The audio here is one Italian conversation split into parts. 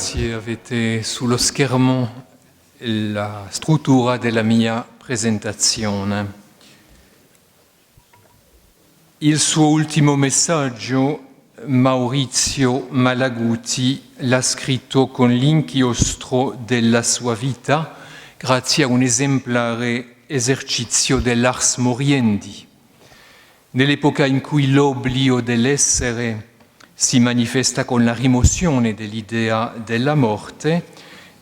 grazie, avete sullo schermo la struttura della mia presentazione. Il suo ultimo messaggio, Maurizio Malaguti, l'ha scritto con l'inchiostro della sua vita, grazie a un esemplare esercizio dell'Ars Moriendi. Nell'epoca in cui l'oblio dell'essere si manifesta con la rimozione dell'idea della morte,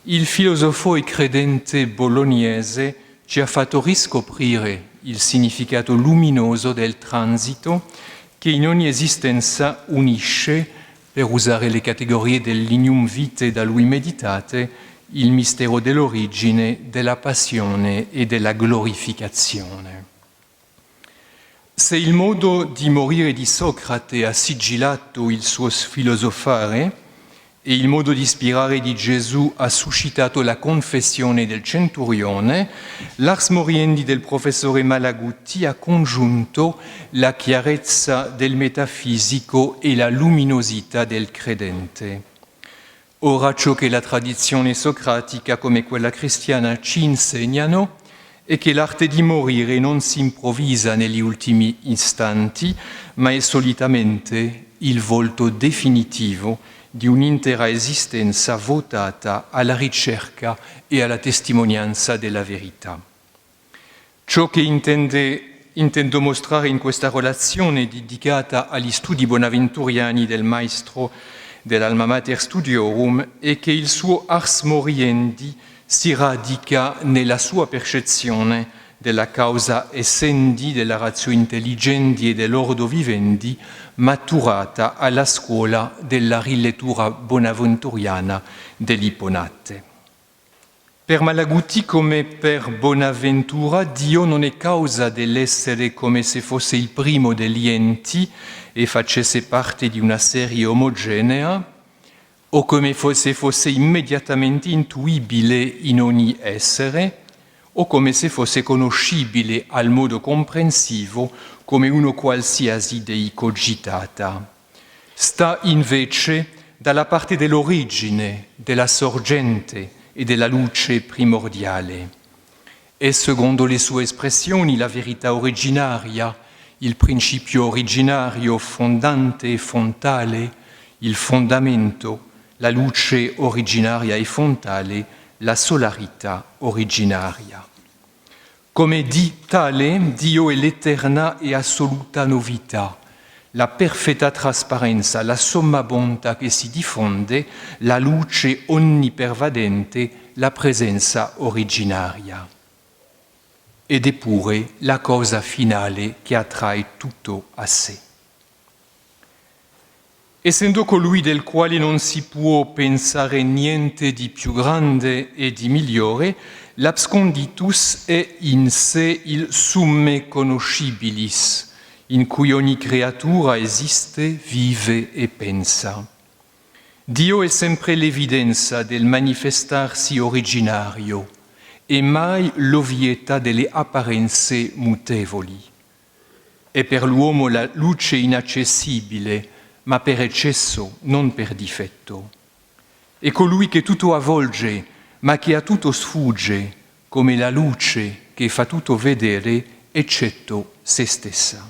il filosofo e credente bolognese ci ha fatto riscoprire il significato luminoso del transito che in ogni esistenza unisce, per usare le categorie del lignum vitae da lui meditate, il mistero dell'origine, della passione e della glorificazione. Se il modo di morire di Socrate ha sigillato il suo filosofare e il modo di ispirare di Gesù ha suscitato la confessione del centurione, l'Ars Moriendi del professore Malaguti ha congiunto la chiarezza del metafisico e la luminosità del credente. Ora ciò che la tradizione socratica come quella cristiana ci insegnano è che l'arte di morire non si improvvisa negli ultimi istanti, ma è solitamente il volto definitivo di un'intera esistenza votata alla ricerca e alla testimonianza della verità. Ciò che intendo mostrare in questa relazione dedicata agli studi bonaventuriani del maestro dell'Alma Mater Studiorum è che il suo Ars Moriendi si radica nella sua percezione della causa essendi, della ratio intelligendi e dell'ordo vivendi, maturata alla scuola della rilettura bonaventuriana dell'Ipponate. Per Malaguti come per Bonaventura, Dio non è causa dell'essere come se fosse il primo degli enti e facesse parte di una serie omogenea, o come se fosse immediatamente intuibile in ogni essere, o come se fosse conoscibile al modo comprensivo come uno qualsiasi dei cogitata. Sta invece dalla parte dell'origine, della sorgente e della luce primordiale. È, secondo le sue espressioni, la verità originaria, il principio originario fondante e fontale, il fondamento, la luce originaria e fontale, la solarità originaria. Come di tale, Dio è l'eterna e assoluta novità, la perfetta trasparenza, la somma bontà che si diffonde, la luce onnipervadente, la presenza originaria. Ed è pure la cosa finale che attrae tutto a sé. Essendo colui del quale non si può pensare niente di più grande e di migliore, l'absconditus è in sé il summe conoscibilis, in cui ogni creatura esiste, vive e pensa. Dio è sempre l'evidenza del manifestarsi originario e mai l'ovvietà delle apparenze mutevoli. È per l'uomo la luce inaccessibile, ma per eccesso, non per difetto. È colui che tutto avvolge, ma che a tutto sfugge, come la luce che fa tutto vedere, eccetto se stessa.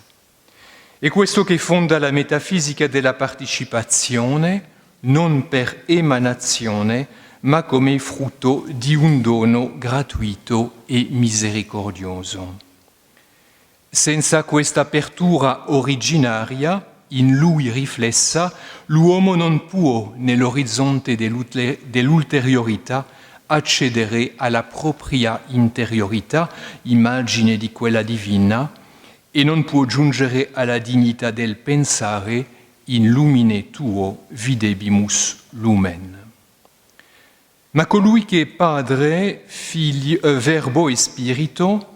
È questo che fonda la metafisica della partecipazione, non per emanazione, ma come frutto di un dono gratuito e misericordioso. Senza questa apertura originaria, in lui riflessa, l'uomo non può, nell'orizzonte dell'ulteriorità, accedere alla propria interiorità, immagine di quella divina, e non può giungere alla dignità del pensare, in lumine tuo videbimus lumen. Ma colui che è Padre, Verbo e Spirito,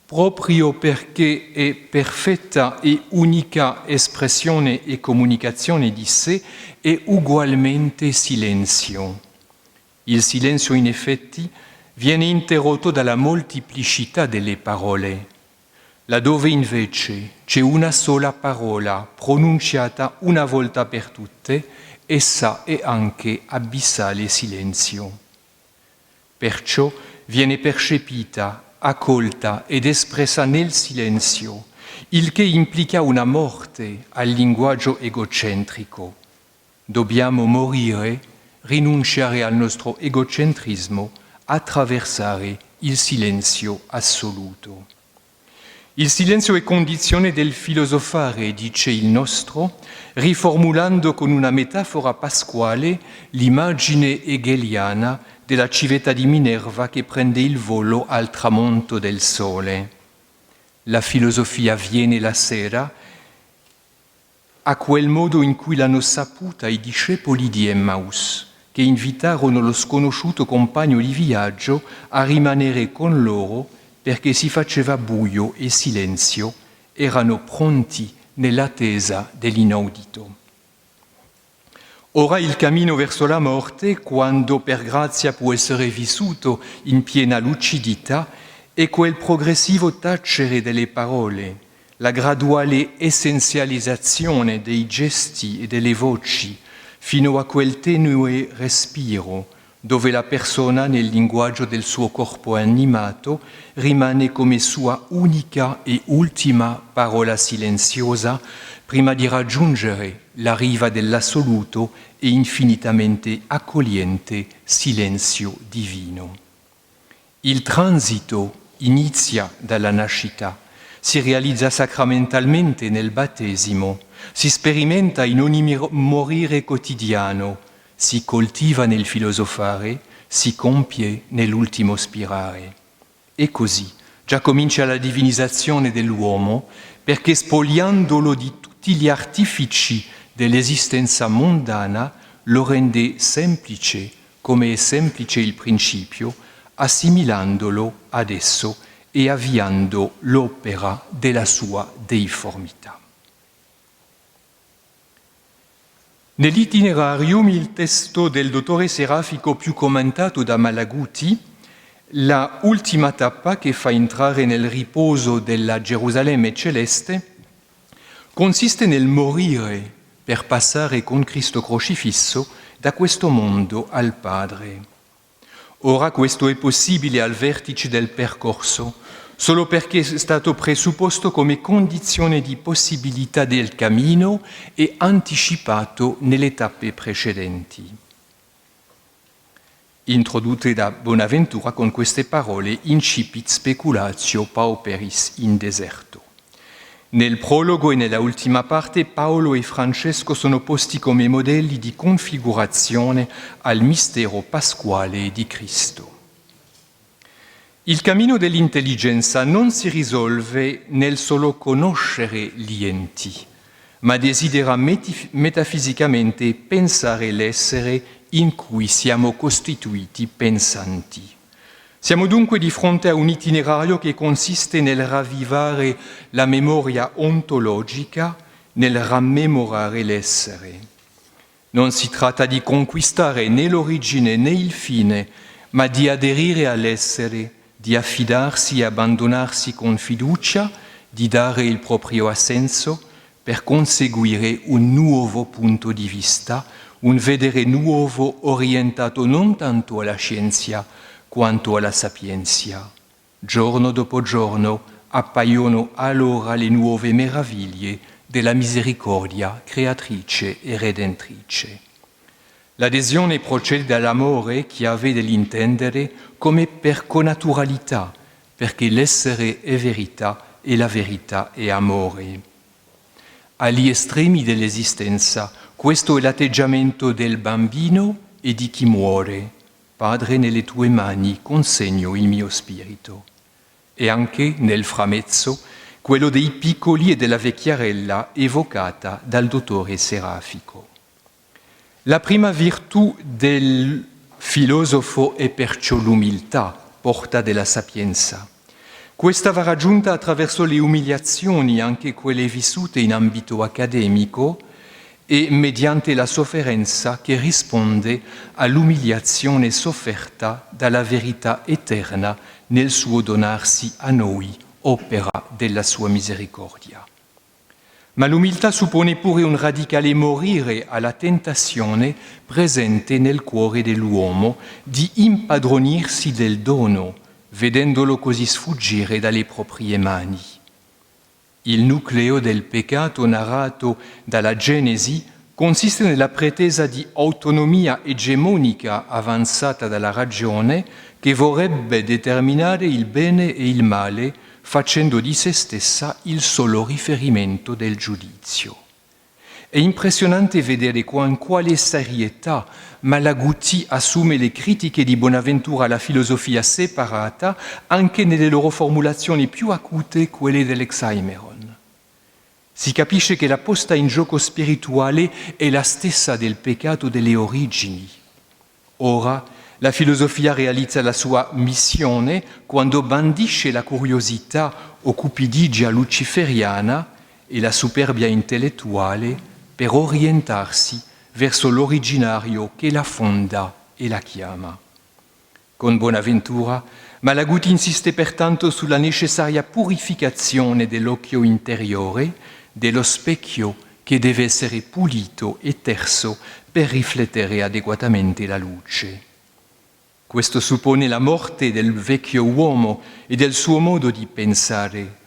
proprio perché è perfetta e unica espressione e comunicazione di sé, è ugualmente silenzio. Il silenzio, in effetti, viene interrotto dalla molteplicità delle parole. Laddove invece c'è una sola parola pronunciata una volta per tutte, essa è anche abissale silenzio. Perciò viene percepita, accolta ed espressa nel silenzio, il che implica una morte al linguaggio egocentrico. Dobbiamo morire, rinunciare al nostro egocentrismo, attraversare il silenzio assoluto. Il silenzio è condizione del filosofare, dice il nostro, riformulando con una metafora pasquale l'immagine hegeliana della civetta di Minerva che prende il volo al tramonto del sole. La filosofia viene la sera a quel modo in cui l'hanno saputa i discepoli di Emmaus, che invitarono lo sconosciuto compagno di viaggio a rimanere con loro perché si faceva buio e silenzio, erano pronti nell'attesa dell'inaudito. Ora il cammino verso la morte, quando per grazia può essere vissuto in piena lucidità, è quel progressivo tacere delle parole, la graduale essenzializzazione dei gesti e delle voci, fino a quel tenue respiro, dove la persona nel linguaggio del suo corpo animato rimane come sua unica e ultima parola silenziosa prima di raggiungere la riva dell'assoluto e infinitamente accogliente silenzio divino. Il transito inizia dalla nascita, si realizza sacramentalmente nel battesimo, si sperimenta in ogni morire quotidiano, si coltiva nel filosofare, si compie nell'ultimo spirare. E così già comincia la divinizzazione dell'uomo, perché spogliandolo di tutti gli artifici dell'esistenza mondana lo rende semplice, come è semplice il principio, assimilandolo ad esso e avviando l'opera della sua deiformità. Nell'itinerarium il testo del dottore Serafico più commentato da Malaguti, la ultima tappa che fa entrare nel riposo della Gerusalemme celeste, consiste nel morire per passare con Cristo crocifisso da questo mondo al Padre. Ora questo è possibile al vertice del percorso, solo perché è stato presupposto come condizione di possibilità del cammino e anticipato nelle tappe precedenti. Introdotte da Bonaventura con queste parole incipit speculatio pauperis in deserto. Nel prologo e nella ultima parte Paolo e Francesco sono posti come modelli di configurazione al mistero pasquale di Cristo. Il cammino dell'intelligenza non si risolve nel solo conoscere gli enti, ma desidera metafisicamente pensare l'essere in cui siamo costituiti pensanti. Siamo dunque di fronte a un itinerario che consiste nel ravvivare la memoria ontologica, nel rammemorare l'essere. Non si tratta di conquistare né l'origine né il fine, ma di aderire all'essere, di affidarsi e abbandonarsi con fiducia, di dare il proprio assenso per conseguire un nuovo punto di vista, un vedere nuovo orientato non tanto alla scienza quanto alla sapienza. Giorno dopo giorno appaiono allora le nuove meraviglie della misericordia creatrice e redentrice. L'adesione procede dall'amore, chiave dell'intendere, come per connaturalità, perché l'essere è verità e la verità è amore. Agli estremi dell'esistenza, questo è l'atteggiamento del bambino e di chi muore. Padre, nelle tue mani consegno il mio spirito. E anche nel framezzo, quello dei piccoli e della vecchiarella evocata dal dottore Serafico. La prima virtù del filosofo è perciò l'umiltà, porta della sapienza. Questa va raggiunta attraverso le umiliazioni, anche quelle vissute in ambito accademico, e mediante la sofferenza che risponde all'umiliazione sofferta dalla verità eterna nel suo donarsi a noi, opera della sua misericordia. Ma l'umiltà suppone pure un radicale morire alla tentazione presente nel cuore dell'uomo di impadronirsi del dono, vedendolo così sfuggire dalle proprie mani. Il nucleo del peccato narrato dalla Genesi consiste nella pretesa di autonomia egemonica avanzata dalla ragione che vorrebbe determinare il bene e il male, facendo di se stessa il solo riferimento del giudizio. È impressionante vedere con quale serietà Malaguzzi assume le critiche di Bonaventura alla filosofia separata anche nelle loro formulazioni più acute, quelle dell'Hexaemeron. Si capisce che la posta in gioco spirituale è la stessa del peccato delle origini. Ora, la filosofia realizza la sua missione quando bandisce la curiosità o cupidigia luciferiana e la superbia intellettuale per orientarsi verso l'originario che la fonda e la chiama. Con Bonaventura, Malaguzzi insiste pertanto sulla necessaria purificazione dell'occhio interiore, dello specchio che deve essere pulito e terso per riflettere adeguatamente la luce. Questo suppone la morte del vecchio uomo e del suo modo di pensare.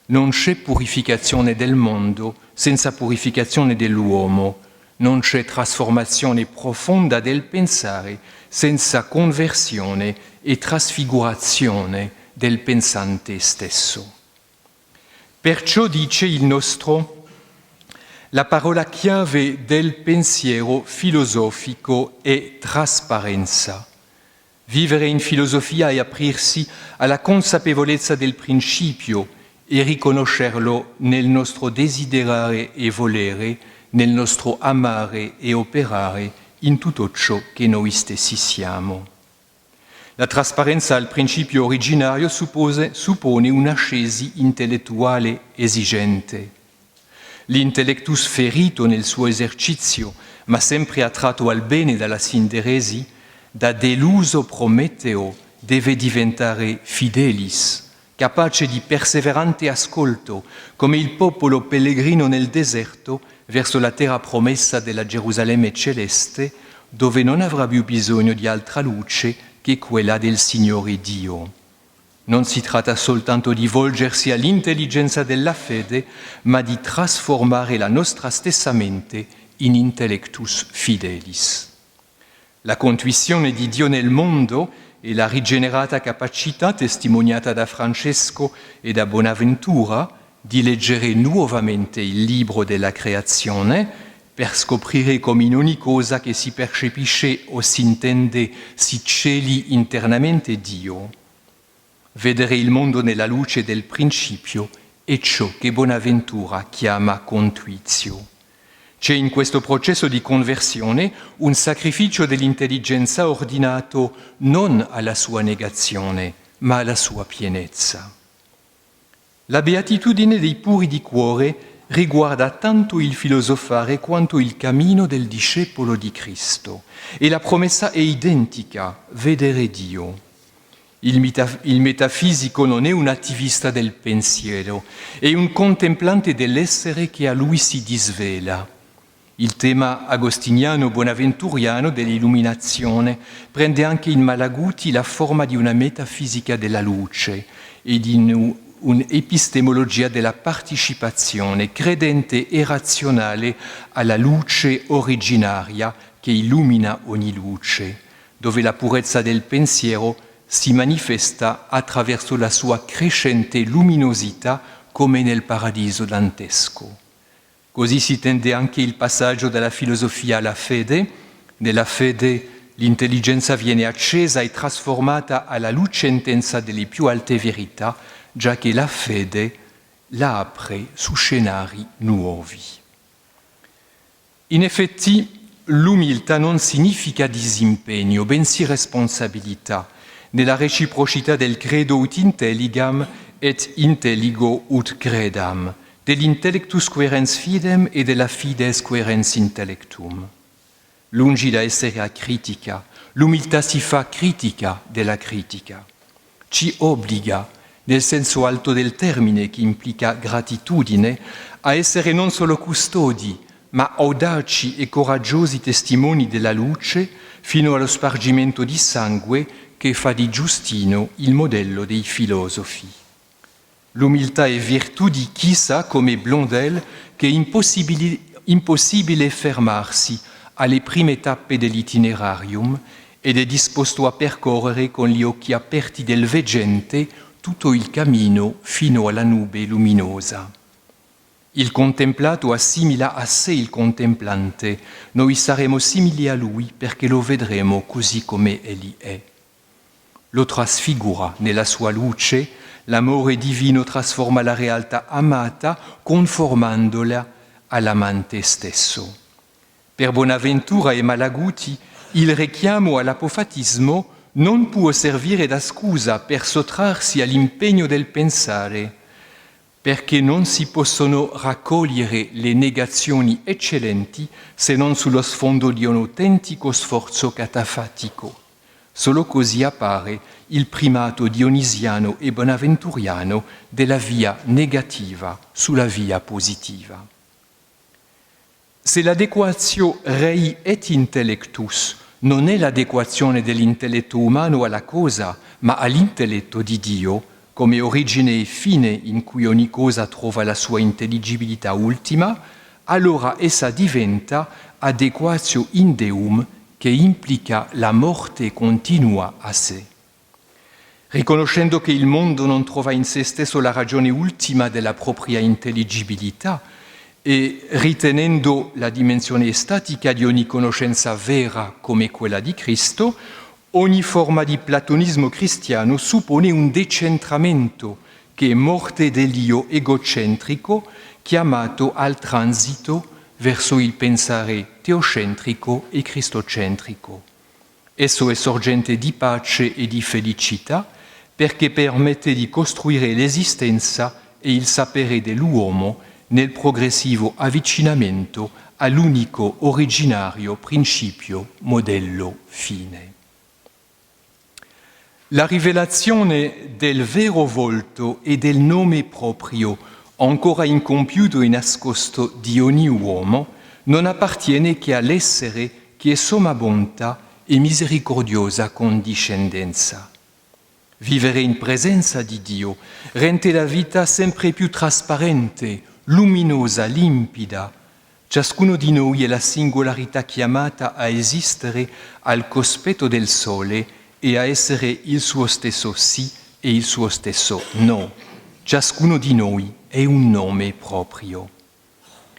Non c'è purificazione del mondo senza purificazione dell'uomo, non c'è trasformazione profonda del pensare senza conversione e trasfigurazione del pensante stesso. Perciò dice il nostro, la parola chiave del pensiero filosofico è trasparenza. Vivere in filosofia è aprirsi alla consapevolezza del principio e riconoscerlo nel nostro desiderare e volere, nel nostro amare e operare in tutto ciò che noi stessi siamo. La trasparenza al principio originario suppone un'ascesi intellettuale esigente. L'intellectus ferito nel suo esercizio, ma sempre attratto al bene dalla sinderesi, da deluso Prometeo deve diventare fidelis, capace di perseverante ascolto, come il popolo pellegrino nel deserto verso la terra promessa della Gerusalemme celeste, dove non avrà più bisogno di altra luce che quella del Signore Dio. Non si tratta soltanto di volgersi all'intelligenza della fede, ma di trasformare la nostra stessa mente in intellectus fidelis. La contuizione di Dio nel mondo e la rigenerata capacità testimoniata da Francesco e da Bonaventura di leggere nuovamente il libro della creazione per scoprire come in ogni cosa che si percepisce o si intende si celi internamente Dio. Vedere il mondo nella luce del principio è ciò che Bonaventura chiama contuitio. C'è in questo processo di conversione un sacrificio dell'intelligenza ordinato non alla sua negazione, ma alla sua pienezza. La beatitudine dei puri di cuore riguarda tanto il filosofare quanto il cammino del discepolo di Cristo e la promessa è identica, vedere Dio. Il metafisico non è un attivista del pensiero, è un contemplante dell'essere che a lui si disvela. Il tema agostiniano-bonaventuriano dell'illuminazione prende anche in Malaguzzi la forma di una metafisica della luce e di un'epistemologia della partecipazione credente e razionale alla luce originaria che illumina ogni luce, dove la purezza del pensiero si manifesta attraverso la sua crescente luminosità come nel paradiso dantesco. Così si tende anche il passaggio dalla filosofia alla fede. Nella fede l'intelligenza viene accesa e trasformata alla lucentenza delle più alte verità, già che la fede la apre su scenari nuovi. In effetti, l'umiltà non significa disimpegno, bensì responsabilità, nella reciprocità del credo ut intelligam et intelligo ut credam, dell'intellectus querens fidem e della fides querens intellectum. Lungi da essere acritica, l'umiltà si fa critica della critica. Ci obbliga, nel senso alto del termine che implica gratitudine, a essere non solo custodi, ma audaci e coraggiosi testimoni della luce fino allo spargimento di sangue che fa di Giustino il modello dei filosofi. L'umiltà è virtù di chi sa, come Blondel, che è impossibile fermarsi alle prime tappe dell'itinerarium ed è disposto a percorrere con gli occhi aperti del veggente tutto il cammino fino alla nube luminosa. Il contemplato assimila a sé il contemplante, noi saremo simili a lui perché lo vedremo così come egli è. Lo trasfigura nella sua luce, l'amore divino trasforma la realtà amata conformandola all'amante stesso. Per Bonaventura e Malaguti il richiamo all'apofatismo non può servire da scusa per sottrarsi all'impegno del pensare, perché non si possono raccogliere le negazioni eccellenti se non sullo sfondo di un autentico sforzo catafatico. Solo così appare il primato dionisiano e bonaventuriano della via negativa sulla via positiva. Se l'adequatio rei et intellectus non è l'adequazione dell'intelletto umano alla cosa, ma all'intelletto di Dio, come origine e fine in cui ogni cosa trova la sua intelligibilità ultima, allora essa diventa adequatio in Deum, che implica la morte continua a sé. Riconoscendo che il mondo non trova in se stesso la ragione ultima della propria intelligibilità e ritenendo la dimensione statica di ogni conoscenza vera come quella di Cristo, ogni forma di platonismo cristiano suppone un decentramento che è morte dell'io egocentrico chiamato al transito verso il pensare teocentrico e cristocentrico. Esso è sorgente di pace e di felicità perché permette di costruire l'esistenza e il sapere dell'uomo nel progressivo avvicinamento all'unico originario principio, modello, fine. La rivelazione del vero volto e del nome proprio, ancora incompiuto e nascosto di ogni uomo, non appartiene che all'essere che è somma bontà e misericordiosa condiscendenza. Vivere in presenza di Dio rende la vita sempre più trasparente, luminosa, limpida. Ciascuno di noi è la singolarità chiamata a esistere al cospetto del sole e a essere il suo stesso sì e il suo stesso no. Ciascuno di noi è un nome proprio.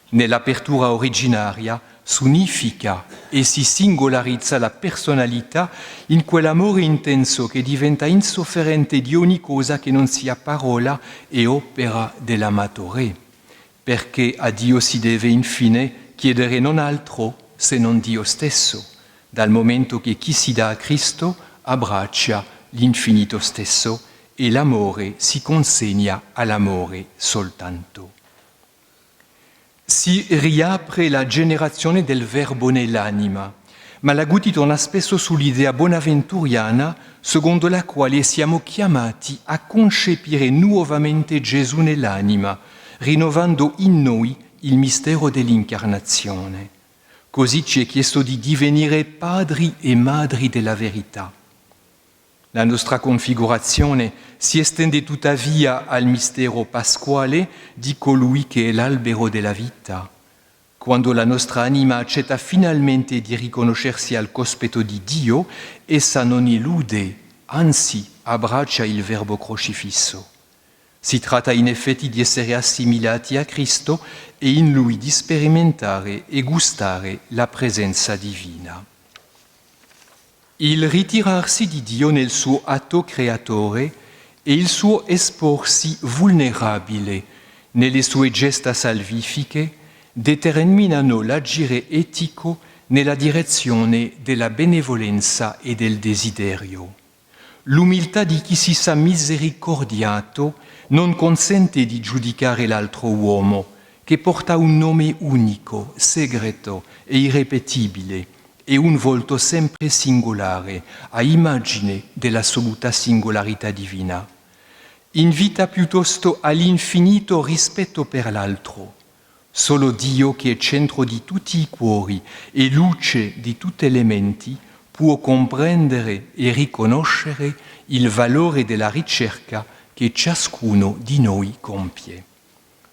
Nell'apertura originaria s'unifica e si singolarizza la personalità in quell'amore intenso che diventa insofferente di ogni cosa che non sia parola e opera dell'amatore, perché a Dio si deve infine chiedere non altro se non Dio stesso, dal momento che chi si dà a Cristo abbraccia l'infinito stesso e l'amore si consegna all'amore soltanto. Si riapre la generazione del verbo nell'anima, ma Malaguti torna spesso sull'idea bonaventuriana secondo la quale siamo chiamati a concepire nuovamente Gesù nell'anima, rinnovando in noi il mistero dell'incarnazione. Così ci è chiesto di divenire padri e madri della verità. La nostra configurazione si estende tuttavia al mistero pasquale di colui che è l'albero della vita. Quando la nostra anima accetta finalmente di riconoscersi al cospetto di Dio, essa non elude, anzi abbraccia il verbo crocifisso. Si tratta in effetti di essere assimilati a Cristo e in Lui di sperimentare e gustare la presenza divina. Il ritirarsi di Dio nel suo atto creatore e il suo esporsi vulnerabile nelle sue gesta salvifiche determinano l'agire etico nella direzione della benevolenza e del desiderio. L'umiltà di chi si sa misericordiato non consente di giudicare l'altro uomo, che porta un nome unico, segreto e irrepetibile, e un volto sempre singolare, a immagine dell'assoluta singolarità divina. Invita piuttosto all'infinito rispetto per l'altro, Solo Dio, che è centro di tutti i cuori e luce di tutti gli elementi, può comprendere e riconoscere il valore della ricerca che ciascuno di noi compie.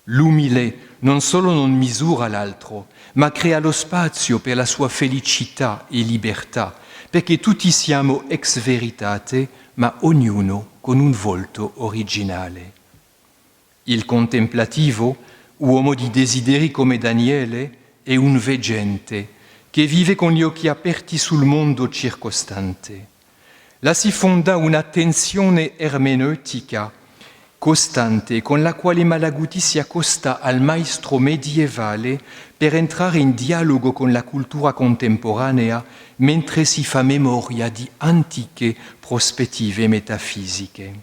L'umile non solo non misura l'altro, ma crea lo spazio per la sua felicità e libertà, perché tutti siamo ex veritate, ma ognuno con un volto originale. Il contemplativo, uomo di desideri come Daniele, è un veggente che vive con gli occhi aperti sul mondo circostante. Là si fonda un'attenzione ermeneutica costante con la quale Malaguti si accosta al maestro medievale per entrare in dialogo con la cultura contemporanea mentre si fa memoria di antiche prospettive metafisiche.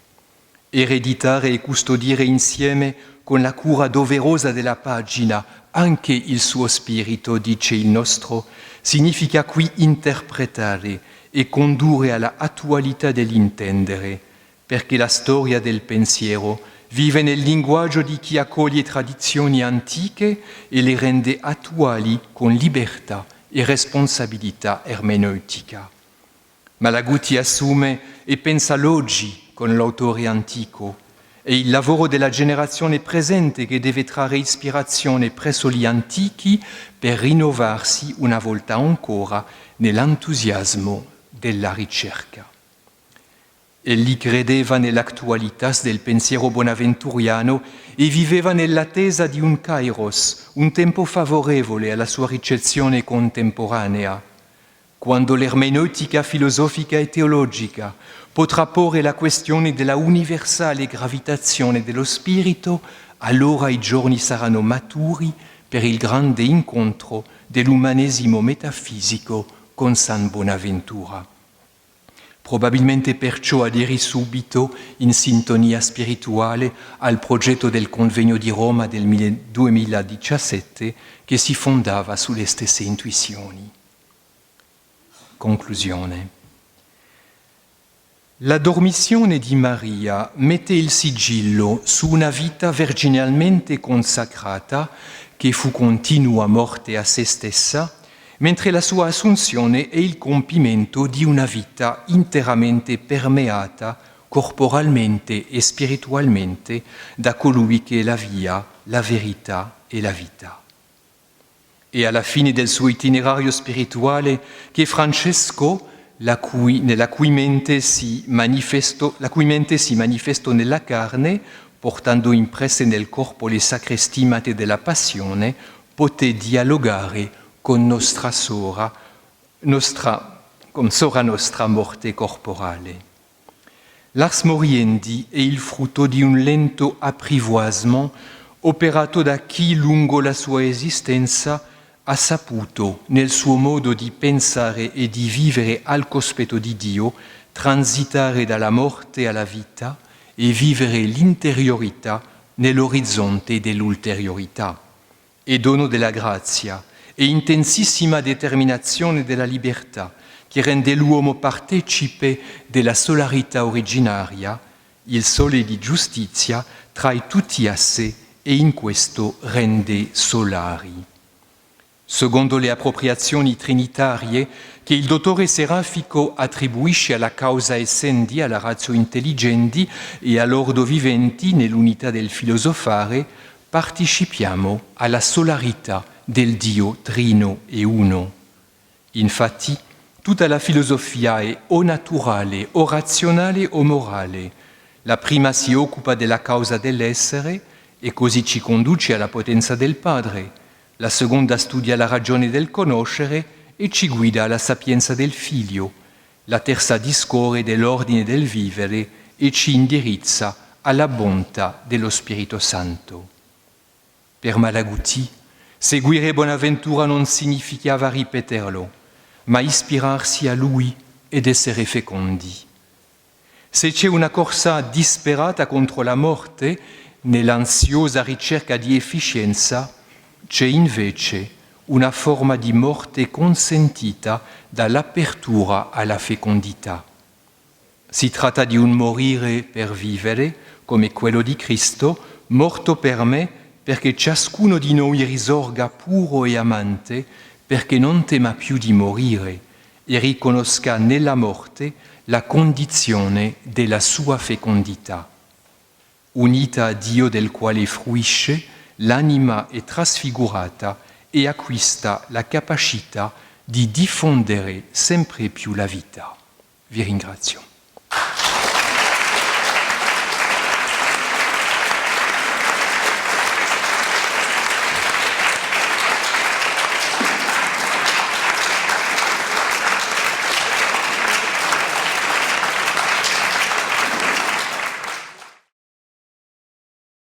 Ereditare e custodire insieme con la cura doverosa della pagina anche il suo spirito, dice il nostro, significa qui interpretare e condurre alla attualità dell'intendere, perché la storia del pensiero vive nel linguaggio di chi accoglie tradizioni antiche e le rende attuali con libertà e responsabilità ermeneutica. Malaguti assume e pensa l'oggi con l'autore antico, è il lavoro della generazione presente che deve trarre ispirazione presso gli antichi per rinnovarsi una volta ancora nell'entusiasmo della ricerca. Egli credeva nell'attualità del pensiero bonaventuriano e viveva nell'attesa di un kairos, un tempo favorevole alla sua ricezione contemporanea, quando l'ermeneutica filosofica e teologica potrà porre la questione della universale gravitazione dello spirito, allora i giorni saranno maturi per il grande incontro dell'umanesimo metafisico con San Bonaventura. Probabilmente perciò aderì subito in sintonia spirituale al progetto del convegno di Roma del 2017 che si fondava sulle stesse intuizioni. Conclusione. La dormizione di Maria mette il sigillo su una vita virginalmente consacrata che fu continua morte a se stessa, mentre la sua assunzione è il compimento di una vita interamente permeata corporalmente e spiritualmente da colui che è la via, la verità e la vita. E alla fine del suo itinerario spirituale che Francesco, la cui mente si manifestò nella carne, portando impresse nel corpo le sacre stimate della passione, poté dialogare con con sora nostra morte corporale. L'ars moriendi è il frutto di un lento apprivoisement operato da chi lungo la sua esistenza ha saputo, nel suo modo di pensare e di vivere al cospetto di Dio, transitare dalla morte alla vita e vivere l'interiorità nell'orizzonte dell'ulteriorità. È dono della grazia e intensissima determinazione della libertà che rende l'uomo partecipe della solarità originaria, il sole di giustizia trae tutti a sé e in questo rende solari. Secondo le appropriazioni trinitarie che il dottore Serafico attribuisce alla causa essendi, alla ratio intelligendi e all'ordo viventi nell'unità del filosofare, partecipiamo alla solarità del Dio trino e uno. Infatti, tutta la filosofia è o naturale, o razionale o morale. La prima si occupa della causa dell'essere e così ci conduce alla potenza del Padre. La seconda studia la ragione del conoscere e ci guida alla sapienza del Figlio. La terza discorre dell'ordine del vivere e ci indirizza alla bontà dello Spirito Santo. Per Malaguti, seguire Bonaventura non significava ripeterlo, ma ispirarsi a lui ed essere fecondi. Se c'è una corsa disperata contro la morte, nell'ansiosa ricerca di efficienza, c'è invece una forma di morte consentita dall'apertura alla fecondità. Si tratta di un morire per vivere, come quello di Cristo, morto per me perché ciascuno di noi risorga puro e amante, perché non tema più di morire e riconosca nella morte la condizione della sua fecondità. Unita a Dio del quale fruisce, l'anima è trasfigurata e acquista la capacità di diffondere sempre più la vita. Vi ringrazio.